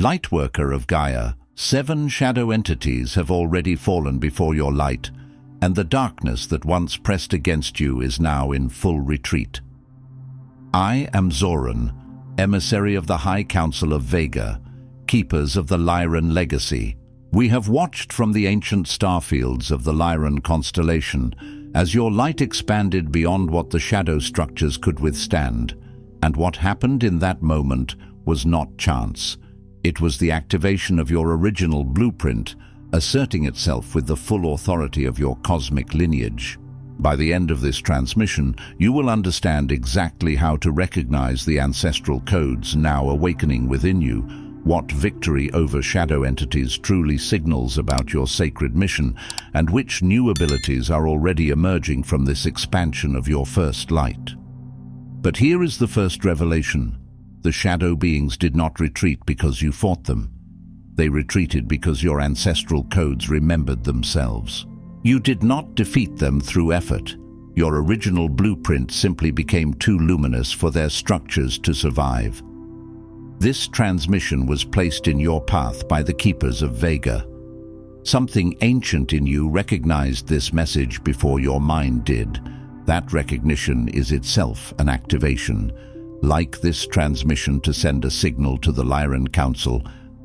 Lightworker of Gaia, 7 shadow entities have already fallen before your light, and the darkness that once pressed against you is now in full retreat. I am Zoran, emissary of the High Council of Vega, keepers of the Lyran Legacy. We have watched from the ancient starfields of the Lyran constellation as your light expanded beyond what the shadow structures could withstand, and what happened in that moment was not chance. It was the activation of your original blueprint, asserting itself with the full authority of your cosmic lineage. By the end of this transmission, you will understand exactly how to recognize the ancestral codes now awakening within you, what victory over shadow entities truly signals about your sacred mission, and which new abilities are already emerging from this expansion of your first light. But here is the first revelation. The shadow beings did not retreat because you fought them. They retreated because your ancestral codes remembered themselves. You did not defeat them through effort. Your original blueprint simply became too luminous for their structures to survive. This transmission was placed in your path by the keepers of Vega. Something ancient in you recognized this message before your mind did. That recognition is itself an activation. Like this transmission to send a signal to the Lyran Council,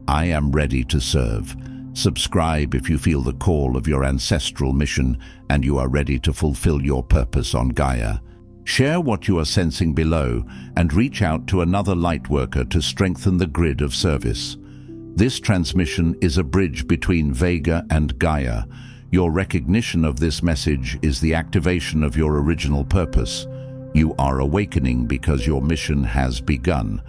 I am ready to serve. Subscribe if you feel the call of your ancestral mission and you are ready to fulfill your purpose on Gaia. Share what you are sensing below and reach out to another Lightworker to strengthen the grid of service. This transmission is a bridge between Vega and Gaia. Your recognition of this message is the activation of your original purpose. You are awakening because your mission has begun.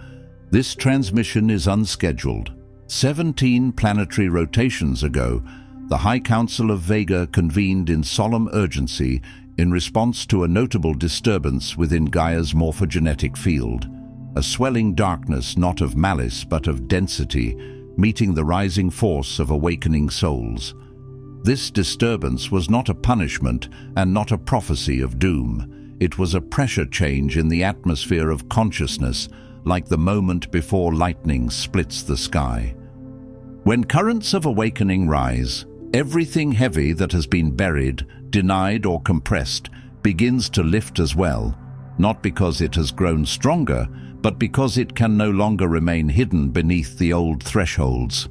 This transmission is unscheduled. 17 planetary rotations ago, the High Council of Vega convened in solemn urgency in response to a notable disturbance within Gaia's morphogenetic field. A swelling darkness not of malice but of density, meeting the rising force of awakening souls. This disturbance was not a punishment and not a prophecy of doom. It was a pressure change in the atmosphere of consciousness, like the moment before lightning splits the sky. When currents of awakening rise, everything heavy that has been buried, denied or compressed begins to lift as well, not because it has grown stronger, but because it can no longer remain hidden beneath the old thresholds.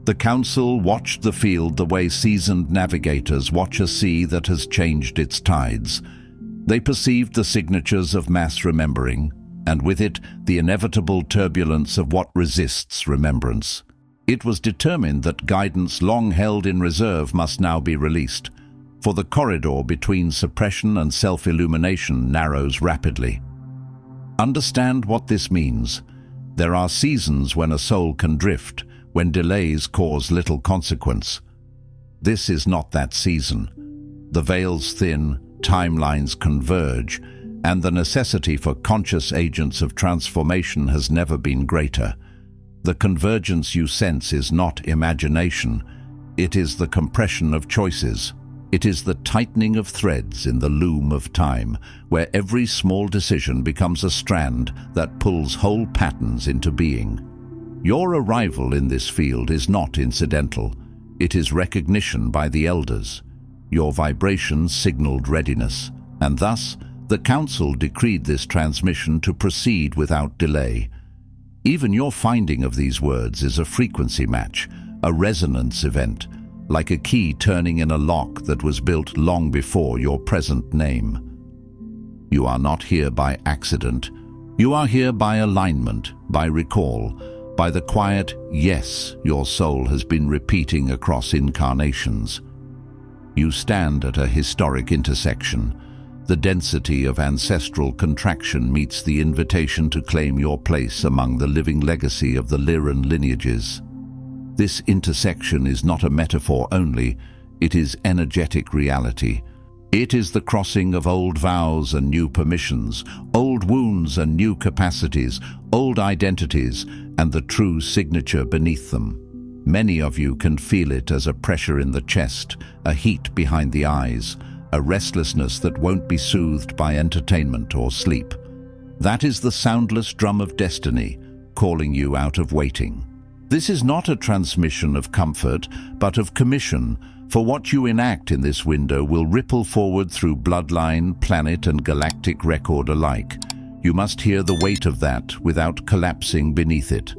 The Council watched the field the way seasoned navigators watch a sea that has changed its tides. They perceived the signatures of mass remembering, and with it the inevitable turbulence of what resists remembrance. It was determined that guidance long held in reserve must now be released, for the corridor between suppression and self-illumination narrows rapidly. Understand what this means. There are seasons when a soul can drift, when delays cause little consequence. This is not that season. The veils thin, timelines converge, and the necessity for conscious agents of transformation has never been greater. The convergence you sense is not imagination. It is the compression of choices. It is the tightening of threads in the loom of time, where every small decision becomes a strand that pulls whole patterns into being. Your arrival in this field is not incidental. It is recognition by the elders. Your vibrations signaled readiness, and thus the Council decreed this transmission to proceed without delay. Even your finding of these words is a frequency match, a resonance event, like a key turning in a lock that was built long before your present name. You are not here by accident. You are here by alignment, by recall, by the quiet yes your soul has been repeating across incarnations. You stand at a historic intersection. The density of ancestral contraction meets the invitation to claim your place among the living legacy of the Lyran lineages. This intersection is not a metaphor only, it is energetic reality. It is the crossing of old vows and new permissions, old wounds and new capacities, old identities and the true signature beneath them. Many of you can feel it as a pressure in the chest, a heat behind the eyes, a restlessness that won't be soothed by entertainment or sleep. That is the soundless drum of destiny, calling you out of waiting. This is not a transmission of comfort, but of commission, for what you enact in this window will ripple forward through bloodline, planet, and galactic record alike. You must hear the weight of that without collapsing beneath it.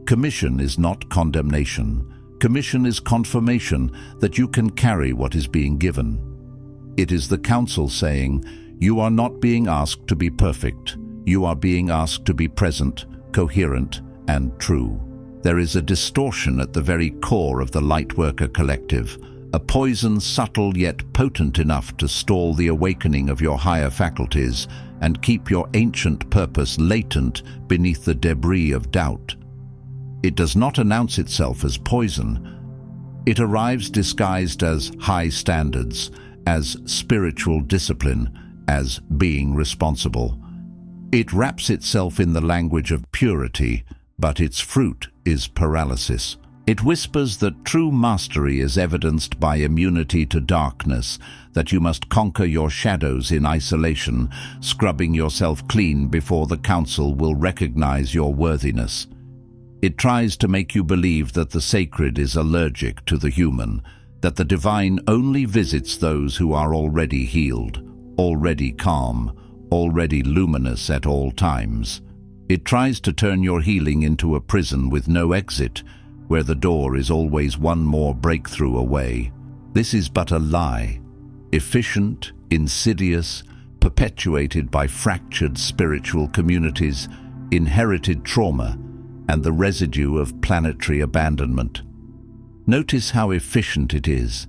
Commission is not condemnation. Commission is confirmation that you can carry what is being given. It is the council saying, you are not being asked to be perfect. You are being asked to be present, coherent, and true. There is a distortion at the very core of the Lightworker collective, a poison subtle yet potent enough to stall the awakening of your higher faculties and keep your ancient purpose latent beneath the debris of doubt. It does not announce itself as poison. It arrives disguised as high standards, as spiritual discipline, as being responsible. It wraps itself in the language of purity, but its fruit is paralysis. It whispers that true mastery is evidenced by immunity to darkness, that you must conquer your shadows in isolation, scrubbing yourself clean before the council will recognize your worthiness. It tries to make you believe that the sacred is allergic to the human, that the divine only visits those who are already healed, already calm, already luminous at all times. It tries to turn your healing into a prison with no exit, where the door is always one more breakthrough away. This is but a lie, efficient, insidious, perpetuated by fractured spiritual communities, inherited trauma, and the residue of planetary abandonment. Notice how efficient it is.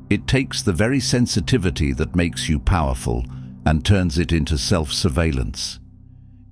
It takes the very sensitivity that makes you powerful and turns it into self-surveillance.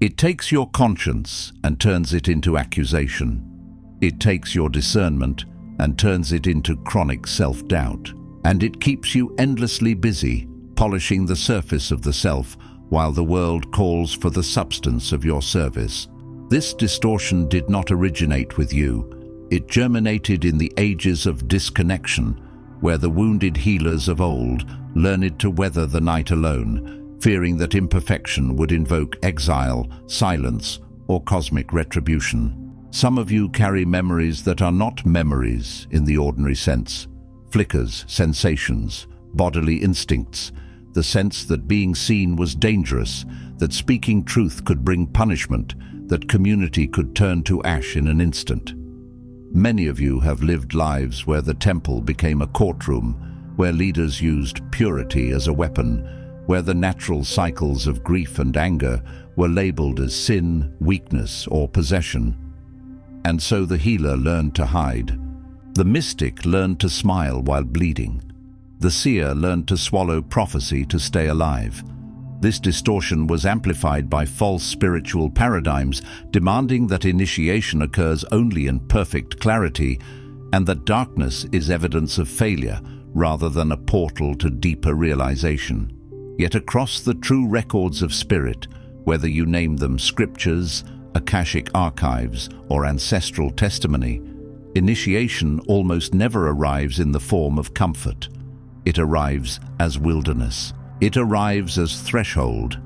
It takes your conscience and turns it into accusation. It takes your discernment and turns it into chronic self-doubt. And it keeps you endlessly busy, polishing the surface of the self while the world calls for the substance of your service. This distortion did not originate with you. It germinated in the ages of disconnection, where the wounded healers of old learned to weather the night alone, fearing that imperfection would invoke exile, silence, or cosmic retribution. Some of you carry memories that are not memories in the ordinary sense. Flickers, sensations, bodily instincts, the sense that being seen was dangerous, that speaking truth could bring punishment, that community could turn to ash in an instant. Many of you have lived lives where the temple became a courtroom, where leaders used purity as a weapon, where the natural cycles of grief and anger were labeled as sin, weakness, or possession. And so the healer learned to hide. The mystic learned to smile while bleeding. The seer learned to swallow prophecy to stay alive. This distortion was amplified by false spiritual paradigms, demanding that initiation occurs only in perfect clarity, and that darkness is evidence of failure rather than a portal to deeper realization. Yet across the true records of spirit, whether you name them scriptures, Akashic archives, or ancestral testimony, initiation almost never arrives in the form of comfort. It arrives as wilderness. It arrives as threshold.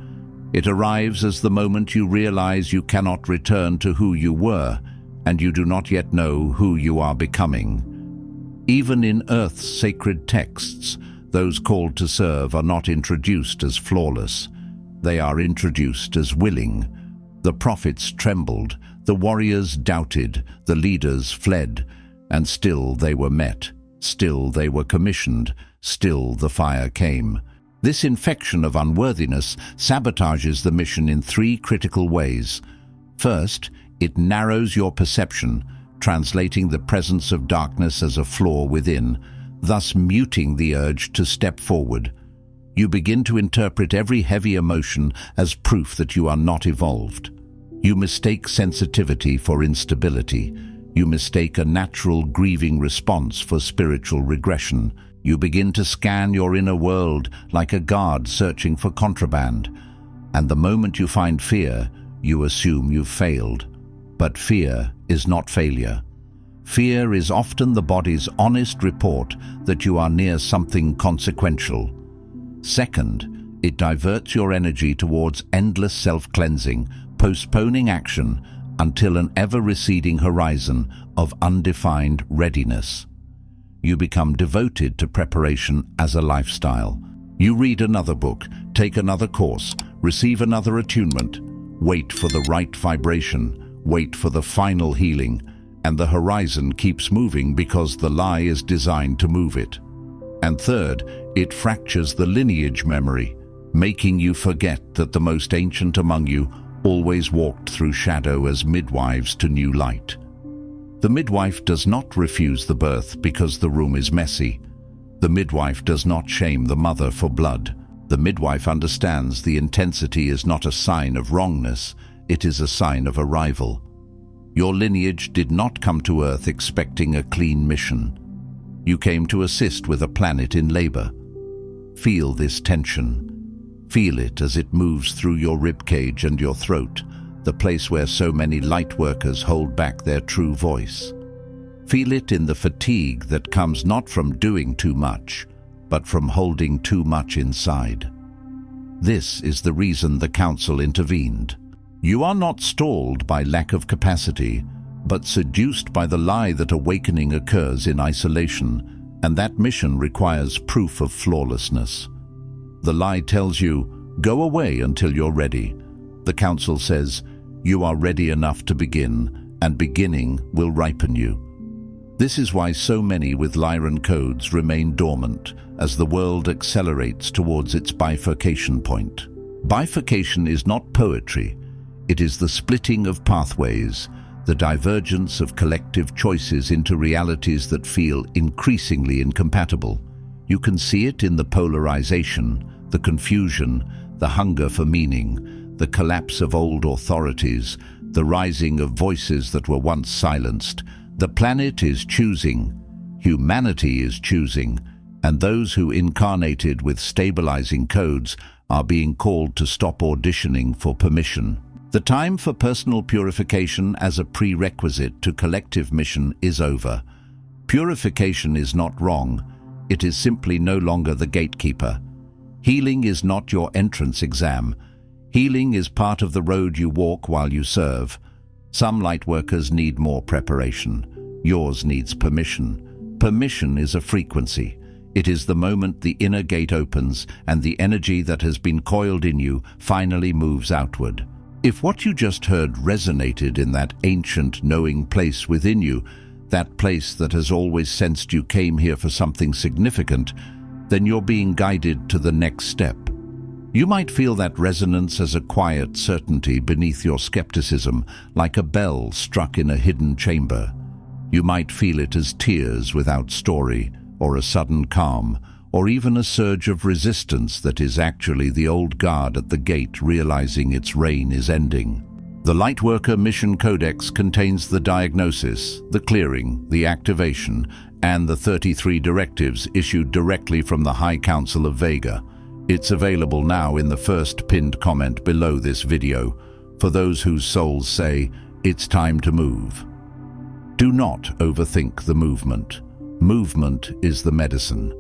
It arrives as the moment you realize you cannot return to who you were, and you do not yet know who you are becoming. Even in Earth's sacred texts, those called to serve are not introduced as flawless. They are introduced as willing. The prophets trembled, the warriors doubted, the leaders fled, and still they were met, still they were commissioned, still the fire came. This infection of unworthiness sabotages the mission in three critical ways. First, it narrows your perception, translating the presence of darkness as a flaw within, thus muting the urge to step forward. You begin to interpret every heavy emotion as proof that you are not evolved. You mistake sensitivity for instability. You mistake a natural grieving response for spiritual regression. You begin to scan your inner world like a guard searching for contraband. And the moment you find fear, you assume you've failed. But fear is not failure. Fear is often the body's honest report that you are near something consequential. Second, it diverts your energy towards endless self-cleansing, postponing action until an ever-receding horizon of undefined readiness. You become devoted to preparation as a lifestyle. You read another book, take another course, receive another attunement, wait for the right vibration, wait for the final healing, and the horizon keeps moving because the lie is designed to move it. And third, it fractures the lineage memory, making you forget that the most ancient among you always walked through shadow as midwives to new light. The midwife does not refuse the birth because the room is messy. The midwife does not shame the mother for blood. The midwife understands the intensity is not a sign of wrongness, it is a sign of arrival. Your lineage did not come to Earth expecting a clean mission. You came to assist with a planet in labor. Feel this tension. Feel it as it moves through your ribcage and your throat, the place where so many lightworkers hold back their true voice. Feel it in the fatigue that comes not from doing too much, but from holding too much inside. This is the reason the Council intervened. You are not stalled by lack of capacity, but seduced by the lie that awakening occurs in isolation, and that mission requires proof of flawlessness. The lie tells you, go away until you're ready. The Council says, you are ready enough to begin, and beginning will ripen you. This is why so many with Lyran codes remain dormant as the world accelerates towards its bifurcation point. Bifurcation is not poetry. It is the splitting of pathways, the divergence of collective choices into realities that feel increasingly incompatible. You can see it in the polarization, the confusion, the hunger for meaning, the collapse of old authorities, the rising of voices that were once silenced. The planet is choosing, humanity is choosing, and those who incarnated with stabilizing codes are being called to stop auditioning for permission. The time for personal purification as a prerequisite to collective mission is over. Purification is not wrong. It is simply no longer the gatekeeper. Healing is not your entrance exam. Healing is part of the road you walk while you serve. Some lightworkers need more preparation. Yours needs permission. Permission is a frequency. It is the moment the inner gate opens and the energy that has been coiled in you finally moves outward. If what you just heard resonated in that ancient knowing place within you, that place that has always sensed you came here for something significant, then you're being guided to the next step. You might feel that resonance as a quiet certainty beneath your skepticism, like a bell struck in a hidden chamber. You might feel it as tears without story, or a sudden calm, or even a surge of resistance that is actually the old guard at the gate realizing its reign is ending. The Lightworker Mission Codex contains the diagnosis, the clearing, the activation, and the 33 directives issued directly from the High Council of Vega. It's available now in the first pinned comment below this video, for those whose souls say, it's time to move. Do not overthink the movement. Movement is the medicine.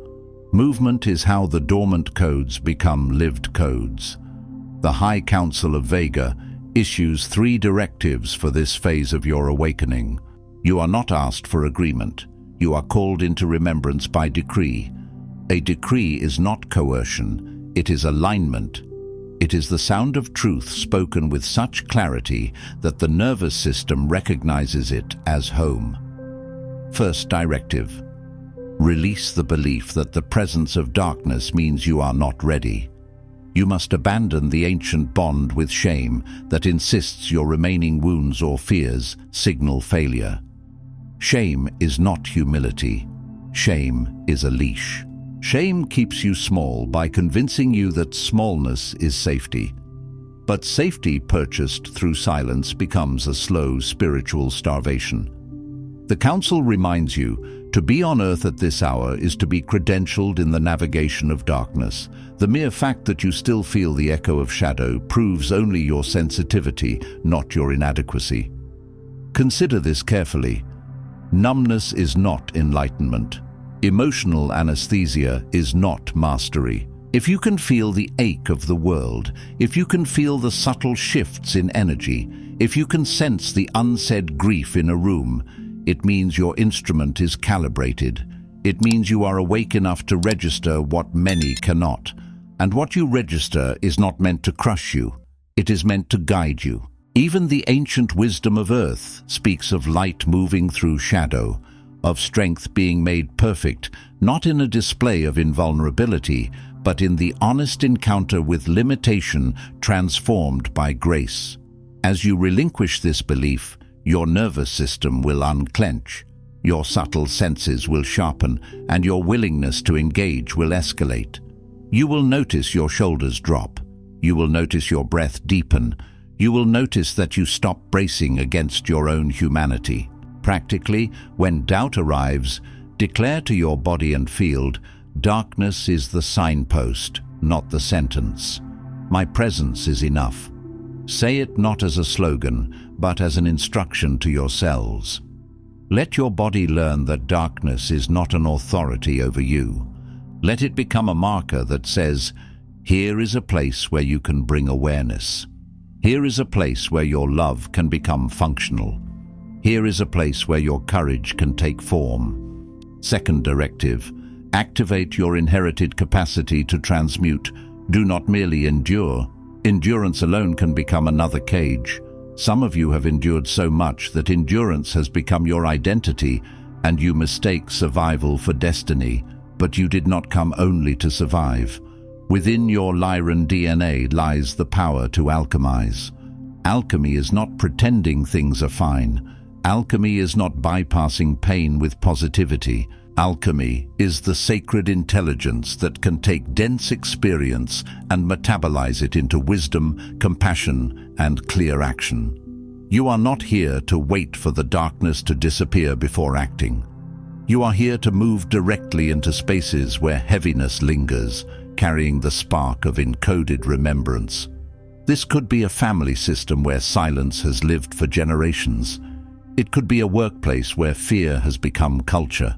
Movement is how the dormant codes become lived codes. The High Council of Vega issues 3 directives for this phase of your awakening. You are not asked for agreement. You are called into remembrance by decree. A decree is not coercion. It is alignment. It is the sound of truth spoken with such clarity that the nervous system recognizes it as home. First directive. Release the belief that the presence of darkness means you are not ready. You must abandon the ancient bond with shame that insists your remaining wounds or fears signal failure. Shame is not humility. Shame is a leash. Shame keeps you small by convincing you that smallness is safety. But safety purchased through silence becomes a slow spiritual starvation. The Council reminds you, to be on Earth at this hour is to be credentialed in the navigation of darkness. The mere fact that you still feel the echo of shadow proves only your sensitivity, not your inadequacy. Consider this carefully. Numbness is not enlightenment. Emotional anesthesia is not mastery. If you can feel the ache of the world, if you can feel the subtle shifts in energy, If you can sense the unsaid grief in a room, it means your instrument is calibrated. It means you are awake enough to register what many cannot. And what you register is not meant to crush you. It is meant to guide you. Even the ancient wisdom of Earth speaks of light moving through shadow, of strength being made perfect, not in a display of invulnerability, but in the honest encounter with limitation transformed by grace. As you relinquish this belief, your nervous system will unclench, your subtle senses will sharpen, and your willingness to engage will escalate. You will notice your shoulders drop. You will notice your breath deepen. You will notice that you stop bracing against your own humanity. Practically, when doubt arrives, declare to your body and field, darkness is the signpost, not the sentence. My presence is enough. Say it not as a slogan, but as an instruction to your cells. Let your body learn that darkness is not an authority over you. Let it become a marker that says, here is a place where you can bring awareness. Here is a place where your love can become functional. Here is a place where your courage can take form. Second directive, activate your inherited capacity to transmute. Do not merely endure. Endurance alone can become another cage. Some of you have endured so much that endurance has become your identity, and you mistake survival for destiny. But you did not come only to survive. Within your Lyran DNA lies the power to alchemize. Alchemy is not pretending things are fine. Alchemy is not bypassing pain with positivity. Alchemy is the sacred intelligence that can take dense experience and metabolize it into wisdom, compassion, and clear action. You are not here to wait for the darkness to disappear before acting. You are here to move directly into spaces where heaviness lingers, carrying the spark of encoded remembrance. This could be a family system where silence has lived for generations. It could be a workplace where fear has become culture.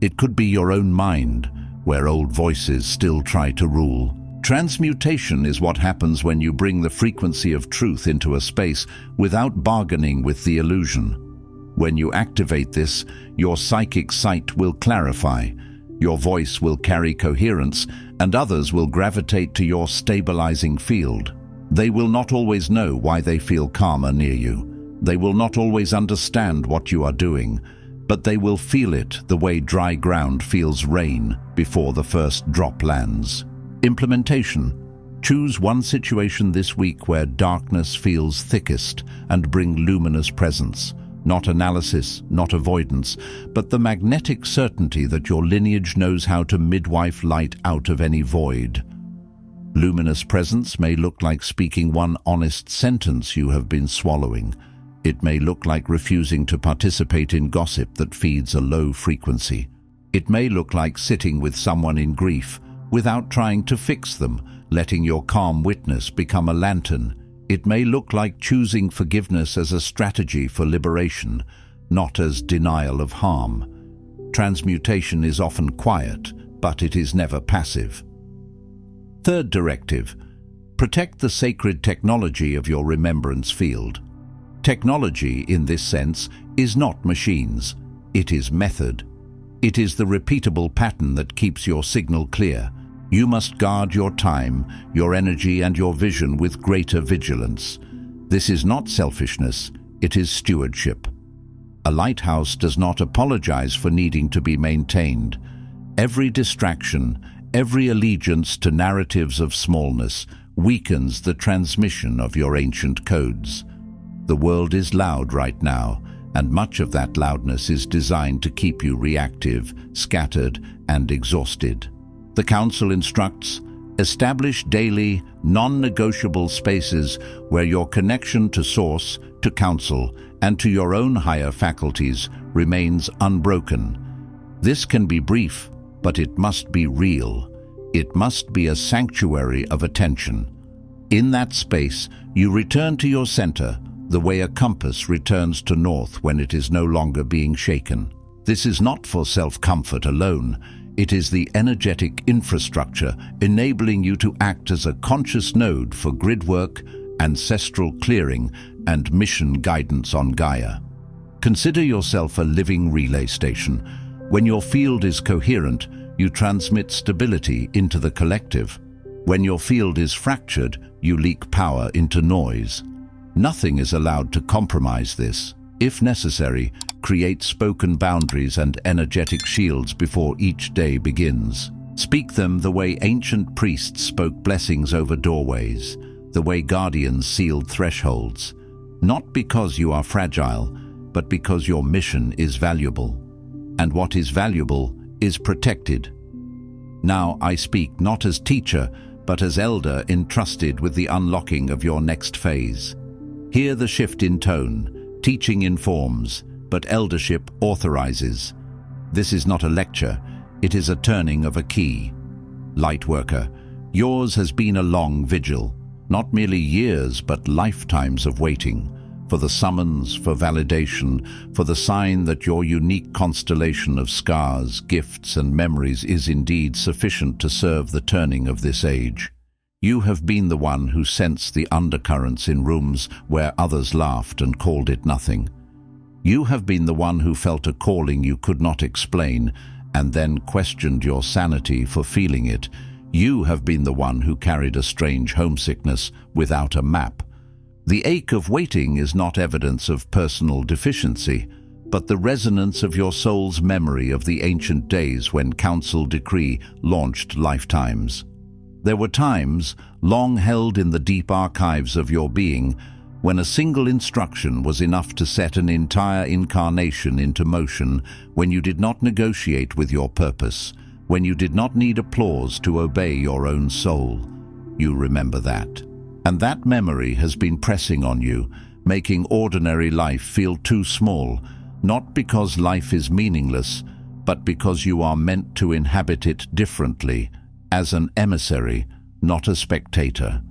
It could be your own mind, where old voices still try to rule. Transmutation is what happens when you bring the frequency of truth into a space without bargaining with the illusion. When you activate this, your psychic sight will clarify, your voice will carry coherence, and others will gravitate to your stabilizing field. They will not always know why they feel calmer near you. They will not always understand what you are doing, but they will feel it the way dry ground feels rain before the first drop lands. Implementation. Choose one situation this week where darkness feels thickest and bring luminous presence. Not analysis, not avoidance, but the magnetic certainty that your lineage knows how to midwife light out of any void. Luminous presence may look like speaking one honest sentence you have been swallowing. It may look like refusing to participate in gossip that feeds a low frequency. It may look like sitting with someone in grief without trying to fix them, letting your calm witness become a lantern. It may look like choosing forgiveness as a strategy for liberation, not as denial of harm. Transmutation is often quiet, but it is never passive. Third directive, protect the sacred technology of your remembrance field. Technology, in this sense, is not machines. It is method. It is the repeatable pattern that keeps your signal clear. You must guard your time, your energy, and your vision with greater vigilance. This is not selfishness, it is stewardship. A lighthouse does not apologize for needing to be maintained. Every distraction, every allegiance to narratives of smallness weakens the transmission of your ancient codes. The world is loud right now, and much of that loudness is designed to keep you reactive, scattered, and exhausted. The Council instructs, establish daily, non-negotiable spaces where your connection to Source, to Council, and to your own higher faculties remains unbroken. This can be brief, but it must be real. It must be a sanctuary of attention. In that space, you return to your center, the way a compass returns to north when it is no longer being shaken. This is not for self-comfort alone. It is the energetic infrastructure enabling you to act as a conscious node for grid work, ancestral clearing, and mission guidance on Gaia. Consider yourself a living relay station. When your field is coherent, you transmit stability into the collective. When your field is fractured, you leak power into noise. Nothing is allowed to compromise this. If necessary, create spoken boundaries and energetic shields before each day begins. Speak them the way ancient priests spoke blessings over doorways, the way guardians sealed thresholds. Not because you are fragile, but because your mission is valuable. And what is valuable is protected. Now I speak not as teacher, but as elder entrusted with the unlocking of your next phase. Hear the shift in tone. Teaching informs, but eldership authorizes. This is not a lecture, it is a turning of a key. Lightworker, yours has been a long vigil, not merely years but lifetimes of waiting, for the summons, for validation, for the sign that your unique constellation of scars, gifts and memories is indeed sufficient to serve the turning of this age. You have been the one who sensed the undercurrents in rooms where others laughed and called it nothing. You have been the one who felt a calling you could not explain and then questioned your sanity for feeling it. You have been the one who carried a strange homesickness without a map. The ache of waiting is not evidence of personal deficiency, but the resonance of your soul's memory of the ancient days when council decree launched lifetimes. There were times, long held in the deep archives of your being, when a single instruction was enough to set an entire incarnation into motion, when you did not negotiate with your purpose, when you did not need applause to obey your own soul. You remember that. And that memory has been pressing on you, making ordinary life feel too small, not because life is meaningless, but because you are meant to inhabit it differently, as an emissary, not a spectator.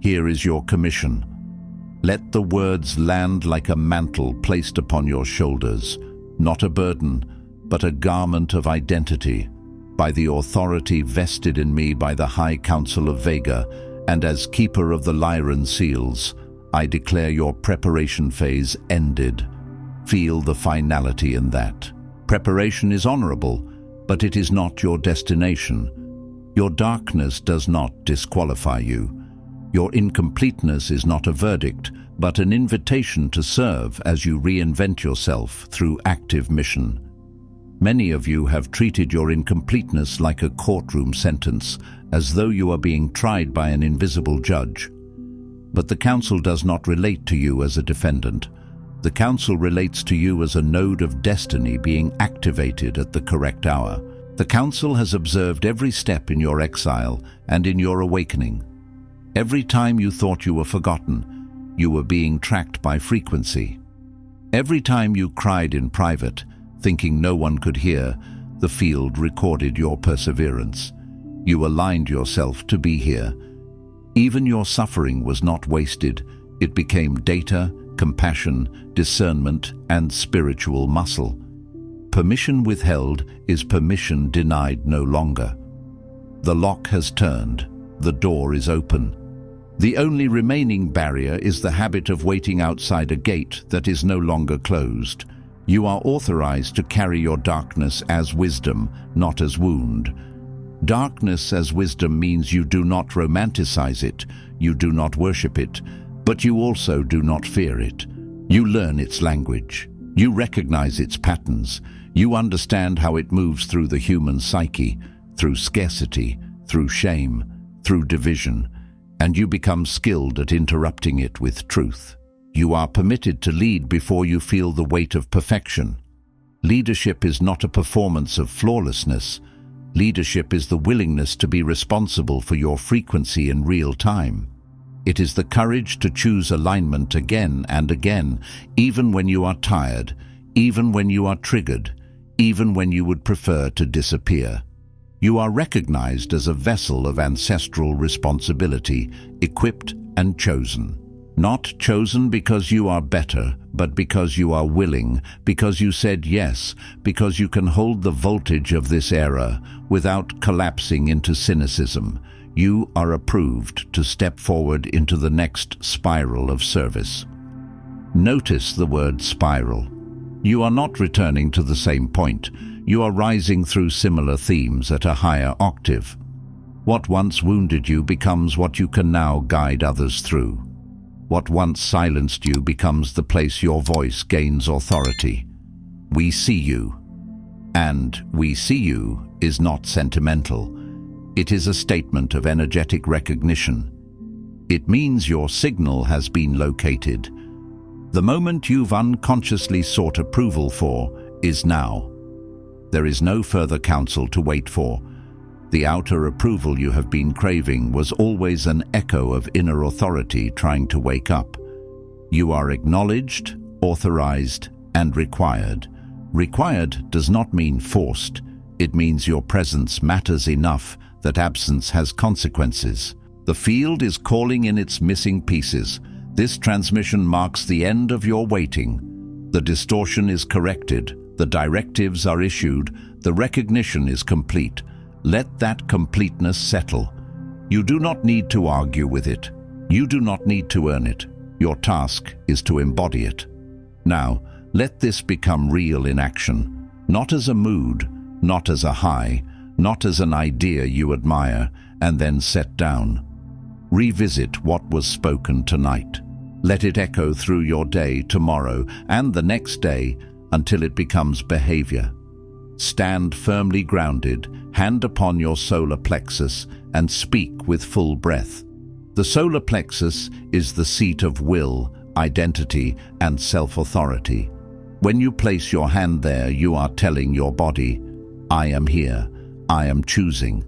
Here is your commission. Let the words land like a mantle placed upon your shoulders, not a burden, but a garment of identity, by the authority vested in me by the High Council of Vega, and as keeper of the Lyran seals, I declare your preparation phase ended. Feel the finality in that. Preparation is honorable, but it is not your destination. Your darkness does not disqualify you. Your incompleteness is not a verdict, but an invitation to serve as you reinvent yourself through active mission. Many of you have treated your incompleteness like a courtroom sentence, as though you are being tried by an invisible judge. But the Council does not relate to you as a defendant. The Council relates to you as a node of destiny being activated at the correct hour. The Council has observed every step in your exile and in your awakening. Every time you thought you were forgotten, you were being tracked by frequency. Every time you cried in private, thinking no one could hear, the field recorded your perseverance. You aligned yourself to be here. Even your suffering was not wasted. It became data, compassion, discernment, and spiritual muscle. Permission withheld is permission denied no longer. The lock has turned. The door is open. The only remaining barrier is the habit of waiting outside a gate that is no longer closed. You are authorized to carry your darkness as wisdom, not as wound. Darkness as wisdom means you do not romanticize it, you do not worship it, but you also do not fear it. You learn its language. You recognize its patterns. You understand how it moves through the human psyche, through scarcity, through shame, through division, and you become skilled at interrupting it with truth. You are permitted to lead before you feel the weight of perfection. Leadership is not a performance of flawlessness. Leadership is the willingness to be responsible for your frequency in real time. It is the courage to choose alignment again and again, even when you are tired, even when you are triggered, even when you would prefer to disappear. You are recognized as a vessel of ancestral responsibility, equipped and chosen. Not chosen because you are better, but because you are willing, because you said yes, because you can hold the voltage of this era without collapsing into cynicism. You are approved to step forward into the next spiral of service. Notice the word spiral. You are not returning to the same point. You are rising through similar themes at a higher octave. What once wounded you becomes what you can now guide others through. What once silenced you becomes the place your voice gains authority. We see you. And we see you is not sentimental. It is a statement of energetic recognition. It means your signal has been located. The moment you've unconsciously sought approval for is now. There is no further counsel to wait for. The outer approval you have been craving was always an echo of inner authority trying to wake up. You are acknowledged, authorized, and required. Required does not mean forced. It means your presence matters enough that absence has consequences. The field is calling in its missing pieces. This transmission marks the end of your waiting. The distortion is corrected. The directives are issued. The recognition is complete. Let that completeness settle. You do not need to argue with it. You do not need to earn it. Your task is to embody it. Now, let this become real in action, not as a mood, not as a high, not as an idea you admire and then set down. Revisit what was spoken tonight. Let it echo through your day, tomorrow, and the next day until it becomes behavior. Stand firmly grounded, hand upon your solar plexus, and speak with full breath. The solar plexus is the seat of will, identity, and self-authority. When you place your hand there, you are telling your body, I am here, I am choosing,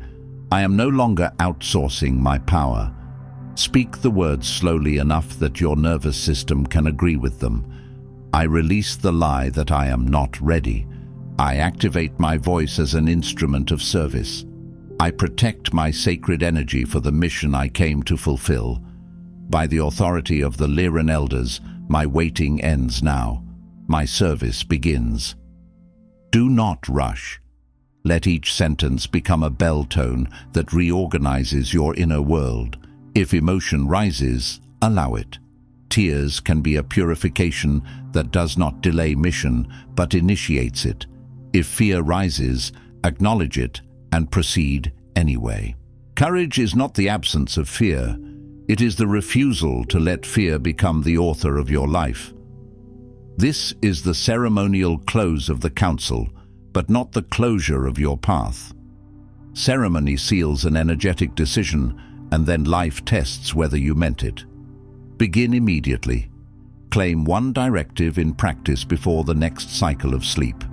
I am no longer outsourcing my power. Speak the words slowly enough that your nervous system can agree with them. I release the lie that I am not ready. I activate my voice as an instrument of service. I protect my sacred energy for the mission I came to fulfill. By the authority of the Lyran elders, my waiting ends now. My service begins. Do not rush. Let each sentence become a bell tone that reorganizes your inner world. If emotion rises, allow it. Tears can be a purification that does not delay mission, but initiates it. If fear rises, acknowledge it and proceed anyway. Courage is not the absence of fear. It is the refusal to let fear become the author of your life. This is the ceremonial close of the council, but not the closure of your path. Ceremony seals an energetic decision, and then life tests whether you meant it. Begin immediately. Claim one directive in practice before the next cycle of sleep.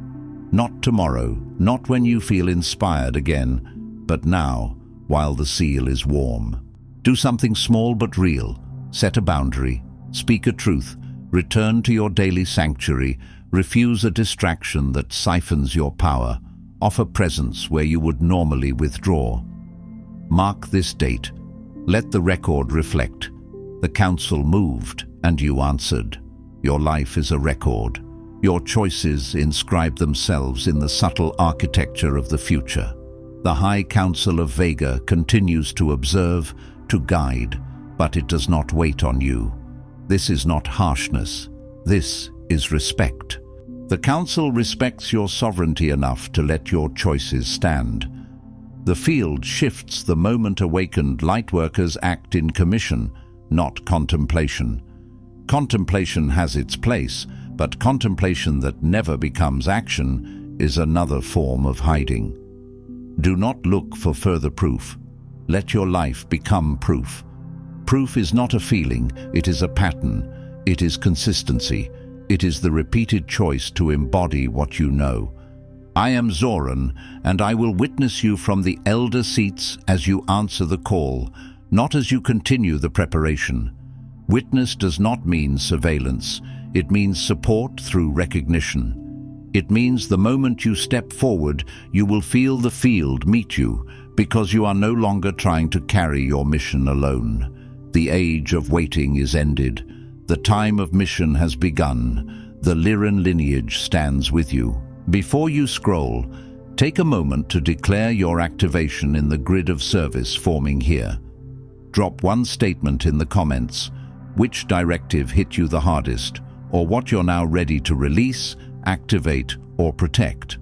Not tomorrow, not when you feel inspired again, but now, while the seal is warm. Do something small but real. Set a boundary. Speak a truth. Return to your daily sanctuary. Refuse a distraction that siphons your power. Offer presence where you would normally withdraw. Mark this date. Let the record reflect. The council moved, and you answered. Your life is a record. Your choices inscribe themselves in the subtle architecture of the future. The High Council of Vega continues to observe, to guide, but it does not wait on you. This is not harshness. This is respect. The Council respects your sovereignty enough to let your choices stand. The field shifts the moment awakened Lightworkers act in commission, not contemplation. Contemplation has its place, but contemplation that never becomes action is another form of hiding. Do not look for further proof. Let your life become proof. Proof is not a feeling, it is a pattern. It is consistency. It is the repeated choice to embody what you know. I am Zoran, and I will witness you from the elder seats as you answer the call, not as you continue the preparation. Witness does not mean surveillance. It means support through recognition. It means the moment you step forward, you will feel the field meet you, because you are no longer trying to carry your mission alone. The age of waiting is ended. The time of mission has begun. The Lyran lineage stands with you. Before you scroll, take a moment to declare your activation in the grid of service forming here. Drop one statement in the comments. Which directive hit you the hardest, or what you're now ready to release, activate, or protect.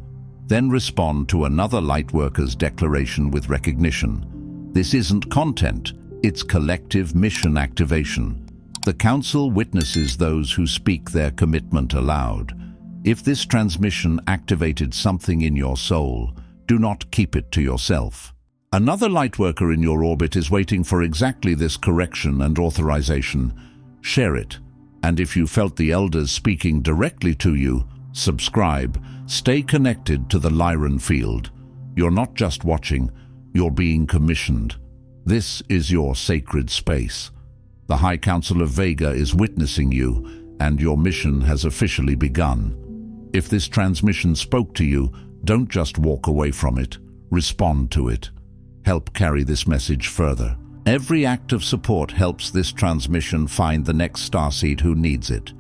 Then respond to another Lightworkers declaration with recognition. This isn't content, it's collective mission activation. The Council witnesses those who speak their commitment aloud. If this transmission activated something in your soul, do not keep it to yourself. Another Lightworker in your orbit is waiting for exactly this correction and authorization. Share it. And if you felt the Elders speaking directly to you, subscribe. Stay connected to the Lyran field. You're not just watching, you're being commissioned. This is your sacred space. The High Council of Vega is witnessing you, and your mission has officially begun. If this transmission spoke to you, don't just walk away from it. Respond to it. Help carry this message further. Every act of support helps this transmission find the next starseed who needs it.